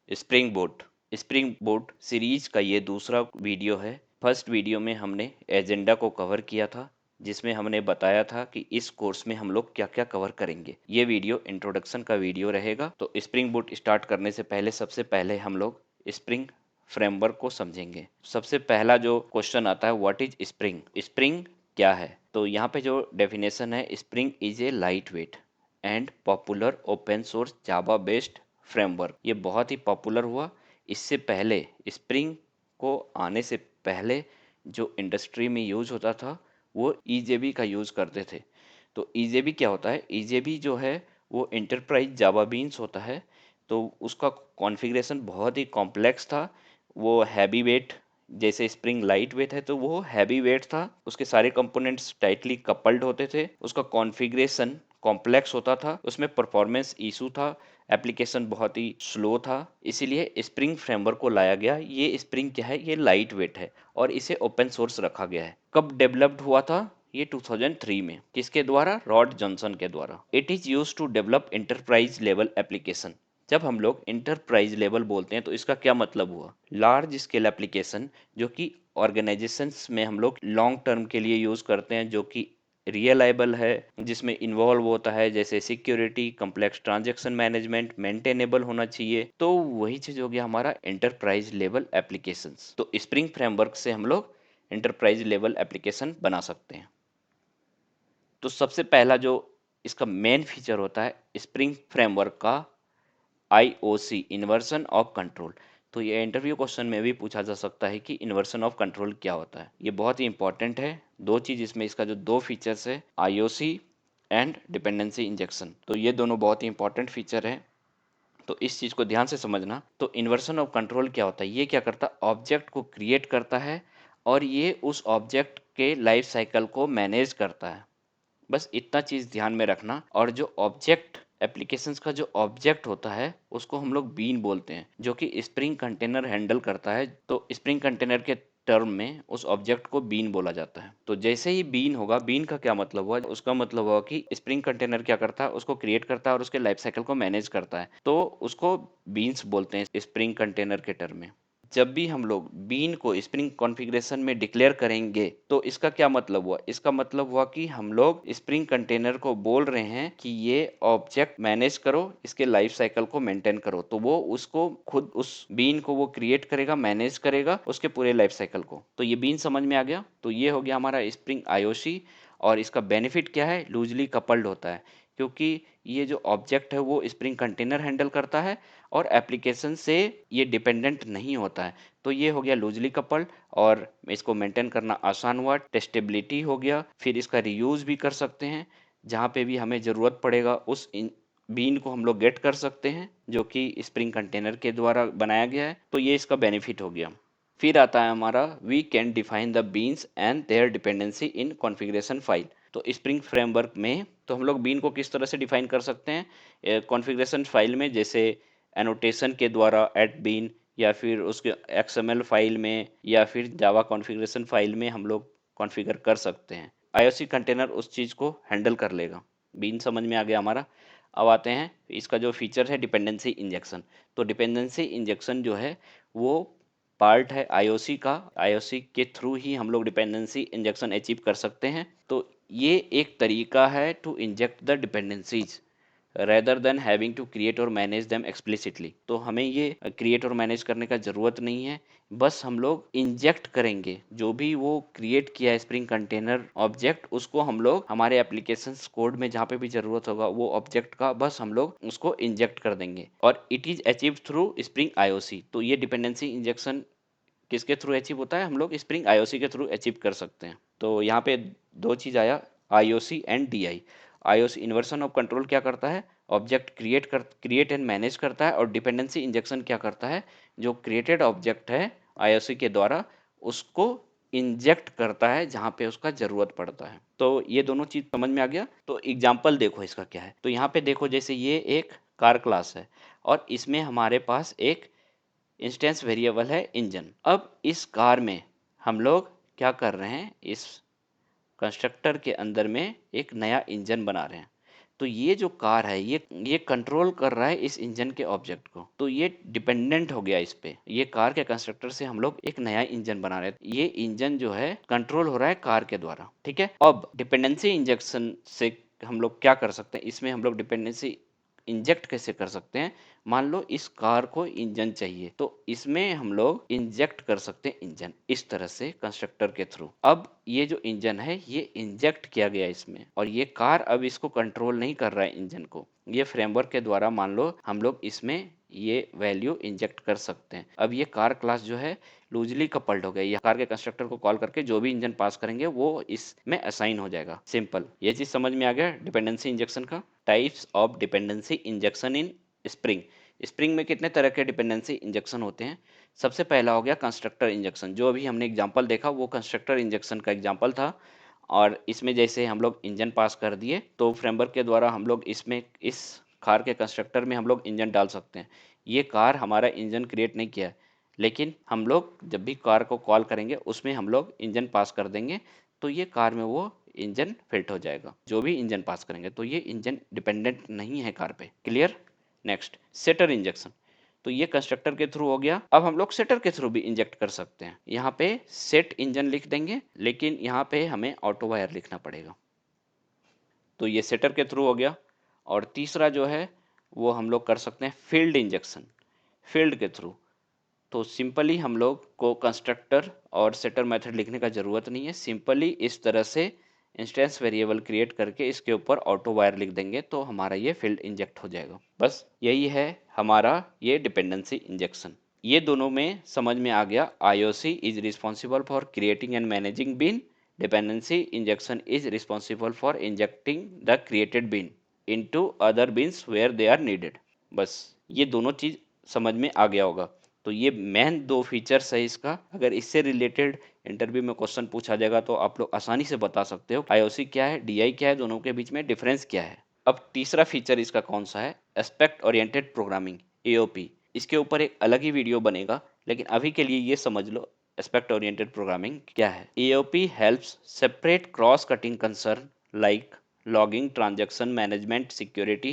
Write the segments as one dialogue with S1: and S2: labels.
S1: Spring boat spring boat series का ये दूसरा वीडियो है। फर्स्ट वीडियो में हमने एजेंडा को कवर किया था, जिसमें हमने बताया था कि इस कोर्स में हम लोग क्या क्या कवर करेंगे। ये वीडियो इंट्रोडक्शन का वीडियो रहेगा। तो स्प्रिंग बोट स्टार्ट करने से पहले सबसे पहले हम लोग स्प्रिंग फ्रेमवर्क को समझेंगे। सबसे पहला जो क्वेश्चन आता है, व्हाट इज स्प्रिंग? स्प्रिंग क्या है? तो यहाँ पे जो डेफिनेशन है, spring is a light weight and popular open source Java based framework. ये बहुत ही पॉपुलर हुआ। इससे पहले, स्प्रिंग को आने से पहले जो इंडस्ट्री में यूज होता था वो ईजेबी का यूज करते थे। तो ईजेबी क्या होता है? ईजेबी जो है वो इंटरप्राइज जावा बीन्स होता है। तो उसका कॉन्फ़िगरेशन बहुत ही कॉम्प्लेक्स था। वो हैवी वेट, जैसे स्प्रिंग लाइट वेट है तो वो हैवी वेट था। उसके सारे कंपोनेंट्स टाइटली कपल्ड होते थे। उसका कॉन्फ़िगरेशन कॉम्प्लेक्स होता था। उसमें परफॉर्मेंस इशू था। एप्लीकेशन बहुत ही स्लो था। इसीलिए स्प्रिंग फ्रेमवर्क को लाया गया। ये स्प्रिंग क्या है? ये लाइट वेट है और इसे ओपन सोर्स रखा गया है। कब डेवलप्ड हुआ था? ये 2003 में। किसके द्वारा? रॉड जॉनसन के द्वारा। It is use to develop enterprise level application. जब हम लोग इंटरप्राइज लेवल बोलते हैं तो इसका क्या मतलब हुआ? लार्ज स्केल एप्लीकेशन जो कि ऑर्गेनाइजेशंस में हम लोग लॉन्ग टर्म के लिए यूज करते हैं, जो कि रियलाइबल है, जिसमें इन्वॉल्व होता है, जैसे security, complex transaction management, maintainable होना चाहिए। तो वही चीज हो गया हमारा इंटरप्राइज लेवल एप्लीकेशंस। तो स्प्रिंग फ्रेमवर्क से हम लोग इंटरप्राइज लेवल एप्लीकेशन बना सकते हैं। तो सबसे पहला जो इसका मेन फीचर होता है स्प्रिंग फ्रेमवर्क का, IOC, इन्वर्सन ऑफ कंट्रोल। तो ये इंटरव्यू क्वेश्चन में भी पूछा जा सकता है कि इन्वर्सन ऑफ कंट्रोल क्या होता है। ये बहुत ही इंपॉर्टेंट है। दो चीज इसमें, इसका जो दो फीचर्स है, IOC एंड डिपेंडेंसी इंजेक्शन, तो ये दोनों बहुत ही इंपॉर्टेंट फीचर है। तो इस चीज को ध्यान से समझना। तो इन्वर्सन ऑफ कंट्रोल क्या होता है? ये क्या करता है? ऑब्जेक्ट को क्रिएट करता है और ये उस ऑब्जेक्ट के लाइफ साइकिल को मैनेज करता है। बस इतना चीज ध्यान में रखना। और जो ऑब्जेक्ट, एप्लीकेशंस का जो ऑब्जेक्ट होता है उसको हम लोग बीन बोलते हैं, जो कि स्प्रिंग कंटेनर हैंडल करता है। तो स्प्रिंग कंटेनर के टर्म में उस ऑब्जेक्ट को बीन बोला जाता है। तो जैसे ही बीन होगा, बीन का क्या मतलब हुआ? उसका मतलब हुआ कि स्प्रिंग कंटेनर क्या करता है? उसको क्रिएट करता है और उसके लाइफ साइकिल को मैनेज करता है। तो उसको बीन्स बोलते हैं स्प्रिंग कंटेनर के टर्म में। जब भी हम लोग बीन को स्प्रिंग कॉन्फ़िगरेशन में डिक्लेयर करेंगे तो इसका क्या मतलब हुआ? इसका मतलब हुआ कि हम लोग स्प्रिंग कंटेनर को बोल रहे हैं कि ये ऑब्जेक्ट मैनेज करो, इसके लाइफ साइकिल को मेंटेन करो। तो वो उसको खुद, उस बीन को वो क्रिएट करेगा, मैनेज करेगा उसके पूरे लाइफ साइकिल को। तो ये बीन समझ में आ गया। तो ये हो गया हमारा स्प्रिंग IOC। और इसका बेनिफिट क्या है? लूजली कपल्ड होता है, क्योंकि ये जो ऑब्जेक्ट है वो स्प्रिंग कंटेनर हैंडल करता है और एप्लीकेशन से ये डिपेंडेंट नहीं होता है। तो ये हो गया लूजली कपल्ड और इसको मेंटेन करना आसान हुआ। टेस्टेबिलिटी हो गया। फिर इसका रीयूज भी कर सकते हैं, जहाँ पे भी हमें ज़रूरत पड़ेगा उस बीन को हम लोग गेट कर सकते हैं, जो कि स्प्रिंग कंटेनर के द्वारा बनाया गया है। तो ये इसका बेनिफिट हो गया। फिर आता है हमारा, we can define the beans and their dependency in configuration file. तो स्प्रिंग फ्रेमवर्क में तो हम लोग बीन को किस तरह से डिफाइन कर सकते हैं? कॉन्फ़िगरेशन फाइल में, जैसे एनोटेशन के द्वारा एट बीन, या फिर उसके XML फाइल में, या फिर जावा कॉन्फ़िगरेशन फाइल में हम लोग कॉन्फ़िगर कर सकते हैं। IOC कंटेनर उस चीज़ को हैंडल कर लेगा। बीन समझ में आ गया हमारा। अब आते हैं इसका जो फीचर है डिपेंडेंसी इंजेक्शन। तो डिपेंडेंसी इंजेक्शन जो है वो पार्ट है IOC का। IOC के थ्रू ही हम लोग डिपेंडेंसी इंजेक्शन अचीव कर सकते हैं। तो ये एक तरीका है to inject the dependencies rather than having to create और मैनेज देम एक्सप्लिसिटली। तो हमें ये क्रिएट और मैनेज करने का ज़रूरत नहीं है। बस हम लोग इंजेक्ट करेंगे जो भी वो क्रिएट किया है स्प्रिंग कंटेनर ऑब्जेक्ट, उसको हम लोग हमारे एप्लीकेशन कोड में जहाँ पे भी ज़रूरत होगा वो ऑब्जेक्ट का, बस हम लोग उसको इंजेक्ट कर देंगे। और it is achieve through spring IOC। तो ये डिपेंडेंसी इंजेक्शन किसके थ्रू अचीव होता है? हम लोग स्प्रिंग IOC के थ्रू अचीव कर सकते हैं। तो यहाँ पे दो चीज़ आया, IOC and DI। IOC inversion of control क्या करता है? ऑब्जेक्ट क्रिएट एंड मैनेज करता है। और डिपेंडेंसी इंजेक्शन क्या करता है? जो क्रिएटेड ऑब्जेक्ट है IOC के द्वारा, उसको इंजेक्ट करता है जहाँ पे उसका ज़रूरत पड़ता है। तो ये दोनों चीज़ समझ में आ गया। तो एग्जाम्पल देखो इसका क्या है। तो यहाँ पे देखो, जैसे ये एक कार क्लास है और इसमें हमारे पास एक इंस्टेंस वेरिएबल है इंजन। अब इस कार में हम लोग क्या कर रहे हैं? इस कंस्ट्रक्टर के अंदर में एक नया इंजन बना रहे हैं। तो ये जो कार है ये कंट्रोल कर रहा है इस इंजन के ऑब्जेक्ट को, तो ये डिपेंडेंट हो गया इस पे। ये कार के कंस्ट्रक्टर से हम लोग एक नया इंजन बना रहे हैं, ये इंजन जो है कंट्रोल हो रहा है कार के द्वारा, ठीक है। अब डिपेंडेंसी इंजेक्शन से हम लोग क्या कर सकते हैं, इसमें हम लोग डिपेंडेंसी इंजेक्ट कैसे कर सकते हैं। मान लो इस कार को इंजन चाहिए, तो इसमें हम लोग इंजेक्ट कर सकते हैं इंजन इस तरह से कंस्ट्रक्टर के थ्रू। अब ये जो इंजन है ये इंजेक्ट किया गया इसमें, और ये कार अब इसको कंट्रोल नहीं कर रहा है इंजन को, ये फ्रेमवर्क के द्वारा मान लो हम लोग इसमें ये वैल्यू इंजेक्ट कर सकते हैं। अब ये कार क्लास जो है लूजली कपल्ड हो गया, ये कार के कंस्ट्रक्टर को कॉल करके जो भी इंजन पास करेंगे वो इसमें असाइन हो जाएगा। सिंपल, ये चीज समझ में आ गया डिपेंडेंसी इंजेक्शन का। Types of dependency injection in spring. Spring में कितने तरह के डिपेंडेंसी इंजेक्शन होते हैं। सबसे पहला हो गया कंस्ट्रक्टर इंजेक्शन, जो अभी हमने एग्जांपल देखा वो कंस्ट्रक्टर इंजेक्शन का एग्जांपल था। और इसमें जैसे हम लोग इंजन पास कर दिए तो फ्रेमवर्क के द्वारा हम लोग इसमें इस कार के कंस्ट्रक्टर में हम लोग इंजन डाल सकते हैं। ये कार हमारा इंजन क्रिएट नहीं किया है, लेकिन हम लोग जब भी कार को कॉल करेंगे उसमें हम लोग इंजन पास कर देंगे, तो ये कार में वो इंजन फिट हो जाएगा। जो भी इंजन पास करेंगे तो ये इंजन डिपेंडेंट नहीं है कार पे। क्लियर। Next, setter injection. तो ये कंस्ट्रक्टर के थ्रू हो गया। अब हम लोग सेटर के थ्रू भी इंजेक्ट कर सकते हैं। यहाँ पे सेट इंजन लिख देंगे, लेकिन यहाँ पे हमें ऑटो वायर लिखना पड़ेगा। तो ये सेटर के थ्रू हो गया। और तीसरा जो है वो हम लोग कर सकते हैं फील्ड इंजेक्शन, फील्ड के थ्रू। तो सिंपली हम लोग को कंस्ट्रक्टर और सेटर मेथड लिखने का ज़रूरत नहीं है, सिंपली इस तरह से इंस्टेंस वेरिएबल क्रिएट करके इसके ऊपर ऑटो वायर लिख देंगे तो हमारा ये फील्ड इंजेक्ट हो जाएगा। बस यही है हमारा ये डिपेंडेंसी इंजेक्शन। ये दोनों में समझ में आ गया। IOC is responsible for creating and managing bean, dependency injection is responsible for injecting the created bean into other beans where they are needed. बस ये दोनों चीज समझ में आ गया होगा। तो ये मेन दो फीचर्स है इसका। अगर इससे रिलेटेड इंटरव्यू में क्वेश्चन पूछा जाएगा तो आप लोग आसानी से बता सकते हो आईओसी क्या है, डीआई क्या है, दोनों के बीच में डिफरेंस क्या है। अब तीसरा फीचर इसका कौन सा है, एस्पेक्ट ओरिएंटेड प्रोग्रामिंग, एओपी। इसके ऊपर एक अलग ही वीडियो बनेगा, लेकिन अभी के लिए ये समझ लो एस्पेक्ट ओरिएंटेड प्रोग्रामिंग क्या है। AOP helps separate cross cutting concern like logging, transaction management, security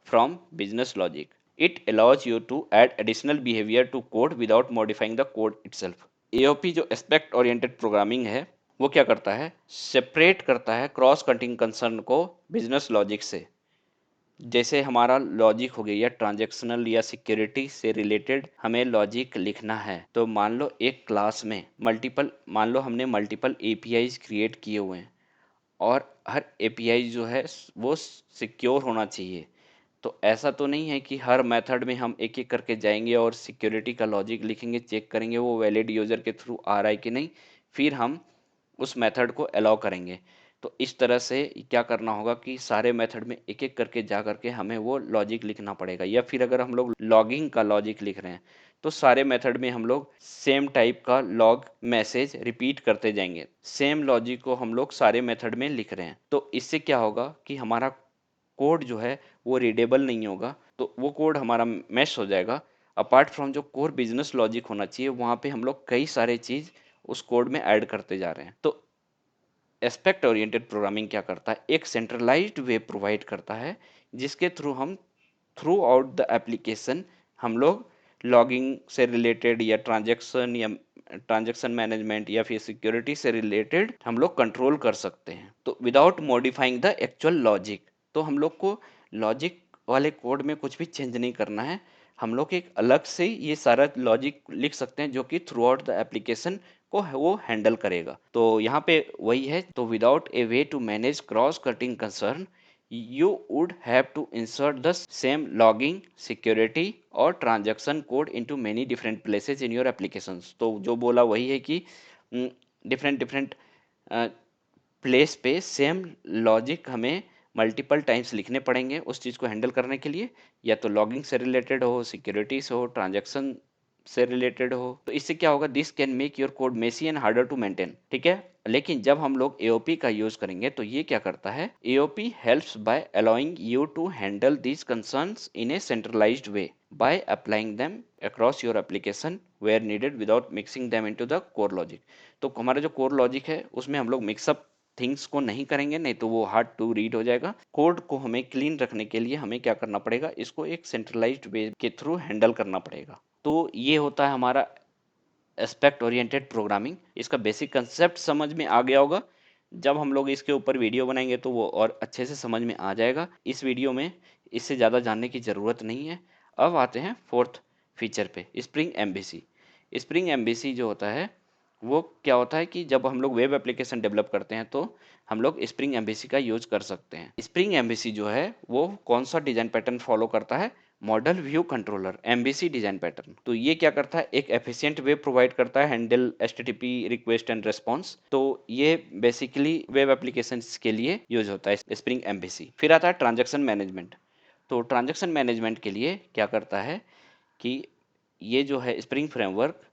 S1: from business logic. It allows you to add additional behavior to code without modifying the code itself. AOP जो aspect oriented programming है वो क्या करता है, separate करता है cross cutting concern को business logic से। जैसे हमारा लॉजिक हो गया या ट्रांजेक्शनल या सिक्योरिटी से रिलेटेड हमें लॉजिक लिखना है, तो मान लो एक क्लास में मान लो हमने मल्टीपल एपीआईज क्रिएट किए हुए हैं और हर एपीआई जो है वो सिक्योर होना चाहिए। तो ऐसा तो नहीं है कि हर मेथड में हम एक एक करके जाएंगे और सिक्योरिटी का लॉजिक लिखेंगे, चेक करेंगे वो वैलिड यूज़र के थ्रू आ रहा है कि नहीं, फिर हम उस मेथड को अलाउ करेंगे। तो इस तरह से क्या करना होगा कि सारे मेथड में एक एक करके जा करके हमें वो लॉजिक लिखना पड़ेगा। या फिर अगर हम लोग लॉगिंग का लॉजिक लिख रहे हैं तो सारे मेथड में हम लोग सेम टाइप का लॉग मैसेज रिपीट करते जाएंगे, सेम लॉजिक को हम लोग सारे मेथड में लिख रहे हैं। तो इससे क्या होगा कि हमारा कोड जो है वो रीडेबल नहीं होगा, तो वो कोड हमारा मैश हो जाएगा। अपार्ट फ्रॉम जो कोर बिजनेस लॉजिक होना चाहिए वहाँ पे हम लोग कई सारे चीज़ उस कोड में ऐड करते जा रहे हैं। तो एस्पेक्ट ओरिएंटेड प्रोग्रामिंग क्या करता है, एक सेंट्रलाइज्ड वे प्रोवाइड करता है जिसके थ्रू हम थ्रू आउट द एप्लीकेशन हम लोग लॉगिंग से रिलेटेड या ट्रांजैक्शन मैनेजमेंट या फिर सिक्योरिटी से रिलेटेड हम लोग कंट्रोल कर सकते हैं। तो without modifying the actual logic, तो हम लोग को लॉजिक वाले कोड में कुछ भी चेंज नहीं करना है, हम लोग एक अलग से ये सारा लॉजिक लिख सकते हैं जो कि थ्रू आउट द एप्लीकेशन को वो हैंडल करेगा। तो यहाँ पे वही है, तो without a way to manage cross cutting concern you would have to insert the same logging, security और transaction code into many different places in your applications। तो जो बोला वही है कि डिफरेंट डिफरेंट प्लेस पे सेम लॉजिक हमें multiple times लिखने पड़ेंगे उस चीज़ को हैंडल करने के लिए, या तो लॉगिंग से रिलेटेड हो, सिक्योरिटी से हो, ट्रांजैक्शन से रिलेटेड हो। तो इससे क्या होगा, this can make your code messy and harder to maintain, ठीक है। लेकिन जब हम लोग एओपी का यूज करेंगे तो ये क्या करता है, AOP helps by allowing you to handle these concerns in a centralized way by applying them across your application where needed without mixing them into the core logic। तो हमारा जो core logic है उसमें हम लोग मिक्सअप थिंग्स को नहीं करेंगे, नहीं तो वो हार्ड टू रीड हो जाएगा। कोड को हमें क्लीन रखने के लिए हमें क्या करना पड़ेगा, इसको एक सेंट्रलाइज्ड वे के थ्रू हैंडल करना पड़ेगा। तो ये होता है हमारा एस्पेक्ट ओरिएंटेड प्रोग्रामिंग। इसका बेसिक कंसेप्ट समझ में आ गया होगा। जब हम लोग इसके ऊपर वीडियो बनाएंगे तो वो और अच्छे से समझ में आ जाएगा। इस वीडियो में इससे ज़्यादा जानने की ज़रूरत नहीं है। अब आते हैं फोर्थ फीचर पे, स्प्रिंग एमबीसी। स्प्रिंग एमबीसी जो होता है वो क्या होता है कि जब हम लोग वेब एप्लीकेशन डेवलप करते हैं तो हम लोग स्प्रिंग एमबीसी का यूज कर सकते हैं। स्प्रिंग एमबीसी जो है वो कौन सा डिजाइन पैटर्न फॉलो करता है, model view controller MBC design pattern. तो ये क्या करता है, एक एफिशिएंट वे प्रोवाइड करता है handle HTTP request and response. तो ये बेसिकली वेब एप्लीकेशंस के लिए यूज होता है स्प्रिंग एमबीसी। फिर आता है ट्रांजैक्शन मैनेजमेंट। तो ट्रांजैक्शन मैनेजमेंट के लिए क्या करता है कि ये जो है spring framework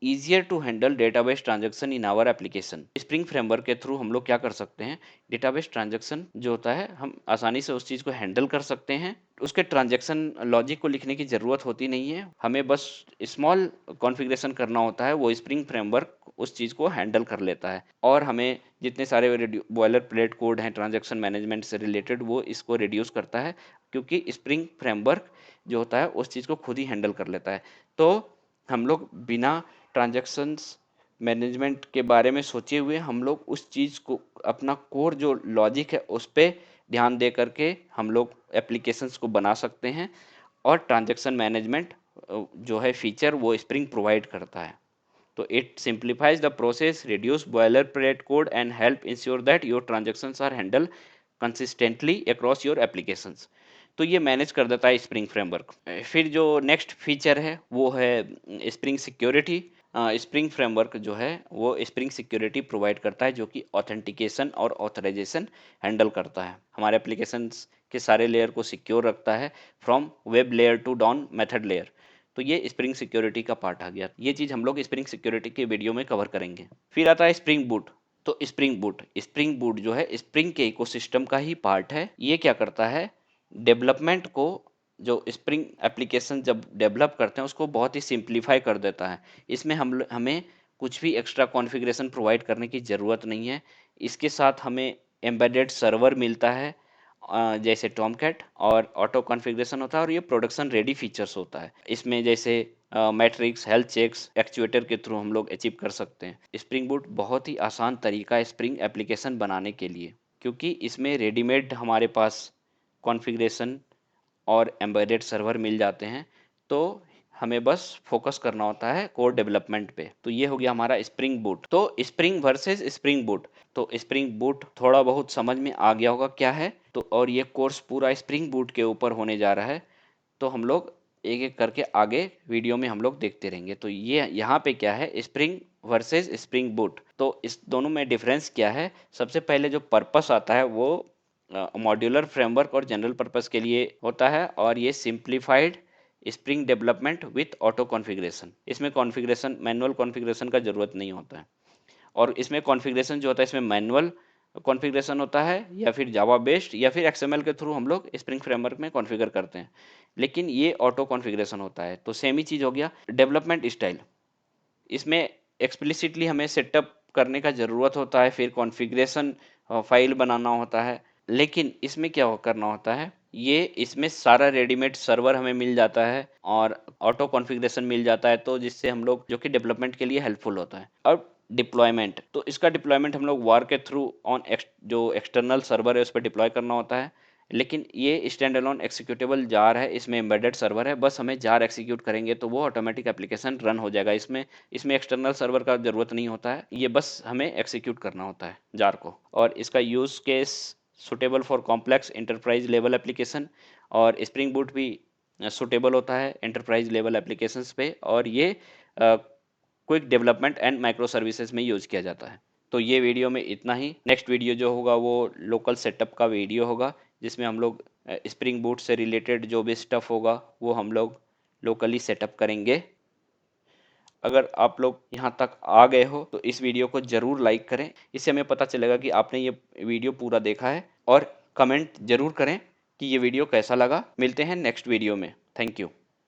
S1: easier to handle database transaction in our application. Spring framework के थ्रू हम लोग क्या कर सकते हैं, डेटाबेस ट्रांजैक्शन जो होता है हम आसानी से उस चीज़ को हैंडल कर सकते हैं। उसके ट्रांजैक्शन लॉजिक को लिखने की ज़रूरत होती नहीं है, हमें बस स्मॉल कॉन्फ़िगरेशन करना होता है, वो स्प्रिंग फ्रेमवर्क उस चीज़ को हैंडल कर लेता है। और हमें जितने सारे बॉयलर प्लेट कोड हैं ट्रांजैक्शन मैनेजमेंट से रिलेटेड वो इसको रिड्यूस करता है, क्योंकि स्प्रिंग फ्रेमवर्क जो होता है उस चीज़ को खुद ही हैंडल कर लेता है। तो हम लोग बिना ट्रांजैक्शंस मैनेजमेंट के बारे में सोचे हुए हम लोग उस चीज़ को अपना कोर जो लॉजिक है उस पर ध्यान दे करके हम लोग एप्लीकेशंस को बना सकते हैं। और ट्रांजैक्शन मैनेजमेंट जो है फीचर वो स्प्रिंग प्रोवाइड करता है। तो it simplifies the process, reduce boilerplate code and help ensure that your transactions are handle consistently across your applications. तो ये मैनेज कर देता है स्प्रिंग फ्रेमवर्क। फिर जो नेक्स्ट फीचर है वो है स्प्रिंग सिक्योरिटी। स्प्रिंग फ्रेमवर्क जो है वो स्प्रिंग सिक्योरिटी प्रोवाइड करता है, जो कि ऑथेंटिकेशन और ऑथराइजेशन हैंडल करता है। हमारे एप्लीकेशंस के सारे लेयर को सिक्योर रखता है, from web layer to down method layer. तो ये स्प्रिंग सिक्योरिटी का पार्ट आ गया। ये चीज़ हम लोग स्प्रिंग सिक्योरिटी के वीडियो में कवर करेंगे। फिर आता है स्प्रिंग बूट। तो स्प्रिंग बूट जो है स्प्रिंग के इकोसिस्टम का ही पार्ट है। ये क्या करता है, डेवलपमेंट को, जो स्प्रिंग एप्लीकेशन जब डेवलप करते हैं उसको बहुत ही सिंप्लीफाई कर देता है। इसमें हमें कुछ भी एक्स्ट्रा कॉन्फ़िगरेशन प्रोवाइड करने की ज़रूरत नहीं है। इसके साथ हमें एम्बेडेड सर्वर मिलता है जैसे टॉमकैट, और ऑटो कॉन्फ़िगरेशन होता है, और ये प्रोडक्शन रेडी फीचर्स होता है। इसमें जैसे मैट्रिक्स, हेल्थ चेक्स एक्चुएटर के थ्रू हम लोग अचीव कर सकते हैं। स्प्रिंग बूट बहुत ही आसान तरीका है स्प्रिंग एप्लीकेशन बनाने के लिए, क्योंकि इसमें रेडीमेड हमारे पास कॉन्फ़िगरेशन और एम्बेडेड सर्वर मिल जाते हैं। तो हमें बस फोकस करना होता है कोड डेवलपमेंट पे। तो ये हो गया हमारा स्प्रिंग बूट। तो स्प्रिंग वर्सेस स्प्रिंग बूट। तो स्प्रिंग बूट थोड़ा बहुत समझ में आ गया होगा क्या है। तो और ये कोर्स पूरा स्प्रिंग बूट के ऊपर होने जा रहा है। तो हम लोग एक एक करके आगे वीडियो में हम लोग देखते रहेंगे। तो ये यहाँ पे क्या है, स्प्रिंग वर्सेस स्प्रिंग बूट। तो इस दोनों में डिफरेंस क्या है, सबसे पहले जो पर्पस आता है वो मॉड्यूलर फ्रेमवर्क और जनरल पर्पस के लिए होता है, और ये simplified spring development with auto configuration. इसमें कॉन्फ़िगरेशन, मैनुअल कॉन्फ़िगरेशन का ज़रूरत नहीं होता है। और इसमें कॉन्फ़िगरेशन जो होता है इसमें मैनुअल कॉन्फ़िगरेशन होता है, या फिर जावा बेस्ड, या फिर एक्सएमएल के थ्रू हम लोग स्प्रिंग फ्रेमवर्क में कॉन्फ़िगर करते हैं। लेकिन ये ऑटो कॉन्फ़िगरेशन होता है। तो सेम ही चीज़ हो गया। डेवलपमेंट स्टाइल, इसमें एक्सप्लिसिटली हमें सेटअप करने का ज़रूरत होता है, फिर कॉन्फ़िगरेशन फाइल बनाना होता है। लेकिन इसमें क्या करना होता है, ये इसमें सारा रेडीमेड सर्वर हमें मिल जाता है और ऑटो कॉन्फ़िगरेशन मिल जाता है, तो जिससे हम लोग, जो कि डेवलपमेंट के लिए हेल्पफुल होता है। अब डिप्लॉयमेंट, तो इसका डिप्लॉयमेंट हम लोग वार के थ्रू ऑन जो एक्सटर्नल सर्वर है उस पर डिप्लॉय करना होता है। लेकिन ये स्टैंड अलोन एक्सिक्यूटेबल जार है, इसमें एम्बेडेड सर्वर है, बस हमें जार एक्सिक्यूट करेंगे तो वो ऑटोमेटिक एप्लीकेशन रन हो जाएगा। इसमें एक्सटर्नल सर्वर का ज़रूरत नहीं होता है, ये बस हमें एक्सिक्यूट करना होता है जार को। और इसका use case suitable for complex enterprise level application, और स्प्रिंग बूट भी सुटेबल होता है एंटरप्राइज लेवल एप्लीकेशंस पे, और ये quick development and micro services में यूज़ किया जाता है। तो ये वीडियो में इतना ही। नेक्स्ट वीडियो जो होगा वो लोकल सेटअप का वीडियो होगा, जिसमें हम लोग स्प्रिंग बूट से रिलेटेड जो भी स्टफ़ होगा वो हम लोग लोकली सेटअप करेंगे। अगर आप लोग यहाँ तक आ गए हो तो इस वीडियो को ज़रूर लाइक करें, इससे हमें पता चलेगा कि आपने ये वीडियो पूरा देखा है। और कमेंट ज़रूर करें कि ये वीडियो कैसा लगा। मिलते हैं नेक्स्ट वीडियो में। Thank you.